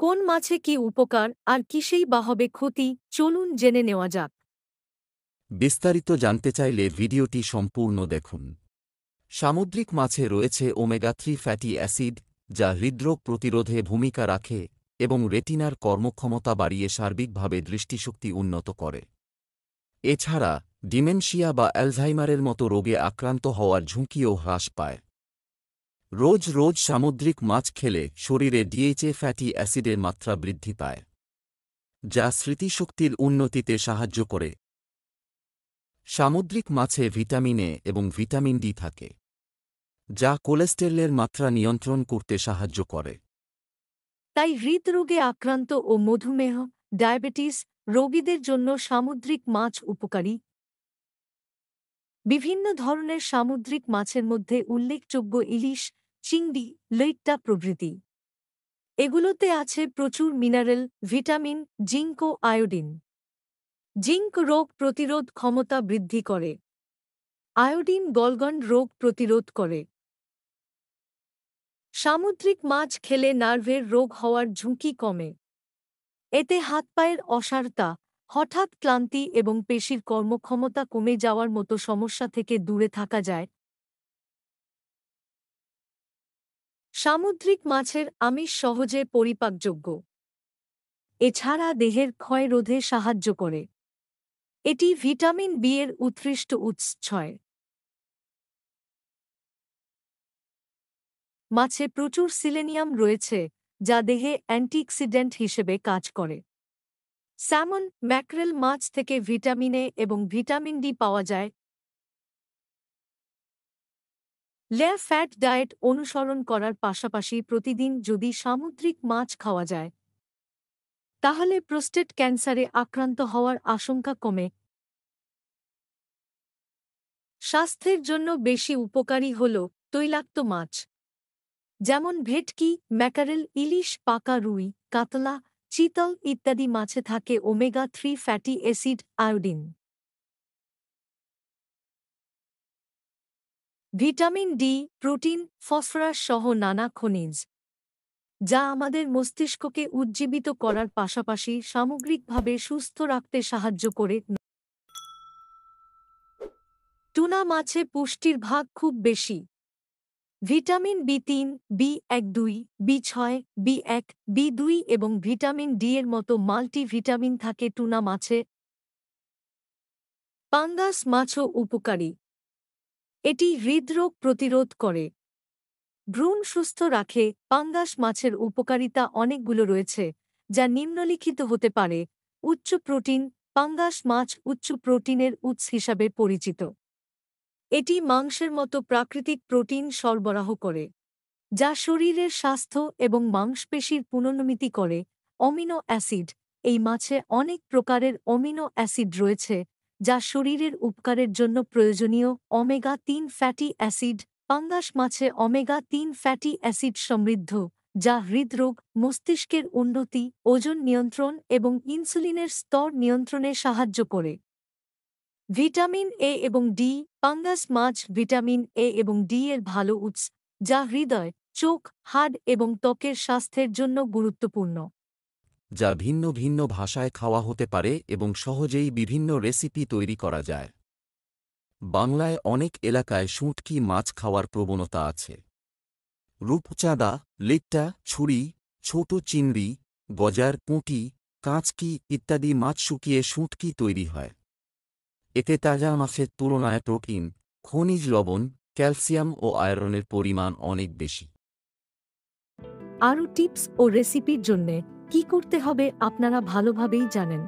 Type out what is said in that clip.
কোন মাছে কি উপকার আর কিসেই বা হবে ক্ষতি, চলুন জেনে নেওয়া যাক। বিস্তারিত জানতে চাইলে ভিডিওটি সম্পূর্ণ দেখুন। সামুদ্রিক মাছে রয়েছে ওমেগা-3 ফ্যাটি অ্যাসিড, যা হৃদরোগ প্রতিরোধে ভূমিকা রাখে এবং রেটিনার কর্মক্ষমতা বাড়িয়ে সার্বিকভাবে দৃষ্টিশক্তি উন্নত করে। এছাড়া ডিমেনশিয়া বা অ্যালঝাইমারের মতো রোগে আক্রান্ত হওয়ার ঝুঁকিও হ্রাস পায়। রোজ রোজ সামুদ্রিক মাছ খেলে শরীরে ডিএইচএ ফ্যাটি অ্যাসিডের মাত্রা বৃদ্ধি পায়, যা স্মৃতিশক্তির উন্নতিতে সাহায্য করে। সামুদ্রিক মাছে ভিটামিন এ এবং ভিটামিন ডি থাকে, যা কোলেস্টেরলের মাত্রা নিয়ন্ত্রণ করতে সাহায্য করে। তাই হৃদরোগে আক্রান্ত ও মধুমেহ, ডায়াবেটিস রোগীদের জন্য সামুদ্রিক মাছ উপকারী। বিভিন্ন ধরনের সামুদ্রিক মাছের মধ্যে উল্লেখযোগ্য ইলিশ, চিংড়ি, লইট্টা প্রভৃতি। এগুলোতে আছে প্রচুর মিনারেল, ভিটামিন, জিঙ্ক ও আয়োডিন। জিঙ্ক রোগ প্রতিরোধ ক্ষমতা বৃদ্ধি করে। আয়োডিন গলগন্ড রোগ প্রতিরোধ করে। সামুদ্রিক মাছ খেলে নার্ভের রোগ হওয়ার ঝুঁকি কমে। এতে হাত পায়ের অসাড়তা, হঠাৎ ক্লান্তি এবং পেশির কর্মক্ষমতা কমে যাওয়ার মতো সমস্যা থেকে দূরে থাকা যায়। সামুদ্রিক মাছের আমিষ সহজে পরিপাকযোগ্য। এছাড়া দেহের ক্ষয় রোধে সাহায্য করে। এটি ভিটামিন বি এর উৎকৃষ্ট উৎস। মাছে প্রচুর সিলেনিয়াম রয়েছে, যা দেহে অ্যান্টিঅক্সিডেন্ট হিসেবে কাজ করে। স্যামন, ম্যাকরেল মাছ থেকে ভিটামিন এ এবং ভিটামিন ডি পাওয়া যায়। লো ফ্যাট ডায়েট অনুসরণ করার পাশাপাশি প্রতিদিন যদি সামুদ্রিক মাছ খাওয়া যায়, তাহলে প্রোস্টেট ক্যান্সারে আক্রান্ত হওয়ার আশঙ্কা কমে। স্বাস্থ্যের জন্য বেশি উপকারী হল তৈলাক্ত মাছ, যেমন ভেটকি, ম্যাকারেল, ইলিশ, পাকা রুই, কাতলা, চিতল ইত্যাদি মাছে থাকে omega-3 fatty acid, iodine, vitamin D, protein, phosphorus সহ নানা খনিজ, যা আমাদের মস্তিষ্ককে উজ্জীবিত করার পাশাপাশি সামগ্রিকভাবে সুস্থ রাখতে সাহায্য করে। টুনা মাছে পুষ্টির ভাগ খুব বেশি। ভিটামিন বি3, বি12, বি6, বি1, বি2 এবং ভিটামিন ডি এর মতো মাল্টিভিটামিন থাকে টুনা মাছে। পাঙ্গাস মাছও উপকারী। এটি হৃদরোগ প্রতিরোধ করে, ভ্রূণ সুস্থ রাখে। পাঙ্গাস মাছের উপকারিতা অনেকগুলো রয়েছে, যা নিম্নলিখিত হতে পারে। উচ্চ প্রোটিন, পাঙ্গাস মাছ উচ্চ প্রোটিনের উৎস হিসাবে পরিচিত। এটি মাংসের মতো প্রাকৃতিক প্রোটিন সরবরাহ করে, যা শরীরের স্বাস্থ্য এবং মাংসপেশির পুনর্নির্মিতি করে। অমিনো অ্যাসিড, এই মাছে অনেক প্রকারের অমিনো অ্যাসিড রয়েছে, যা শরীরের উপকারের জন্য প্রয়োজনীয়। ওমেগা-3 ফ্যাটি অ্যাসিড, পাঙ্গাস মাছে ওমেগা-3 ফ্যাটি অ্যাসিড সমৃদ্ধ, যা হৃদরোগ, মস্তিষ্কের উন্নতি, ওজন নিয়ন্ত্রণ এবং ইনসুলিনের স্তর নিয়ন্ত্রণে সাহায্য করে। ভিটামিন এ এবং ডি, পাঙ্গাস মাছ ভিটামিন এ এবং ডি এর ভালো উৎস, যা হৃদয়, চোখ, হাড় এবং ত্বকের স্বাস্থ্যের জন্য গুরুত্বপূর্ণ। যা ভিন্ন ভিন্ন ভাষায় খাওয়া হতে পারে এবং সহজেই বিভিন্ন রেসিপি তৈরি করা যায়। বাংলায় অনেক এলাকায় শুঁটকি মাছ খাওয়ার প্রবণতা আছে। রূপচাঁদা, লিট্টা, ছুরি, ছোট চিংড়ি, গজার, পুঁটি, কাঁচকি ইত্যাদি মাছ শুকিয়ে শুঁটকি তৈরি হয়। এতে তাজা মাছের তুলনায় প্রোটিন, খনিজ লবণ, ক্যালসিয়াম ও আয়রনের পরিমাণ অনেক বেশি। আরও টিপস ও রেসিপির জন্যে কি করতে হবে আপনারা ভালোভাবেই জানেন।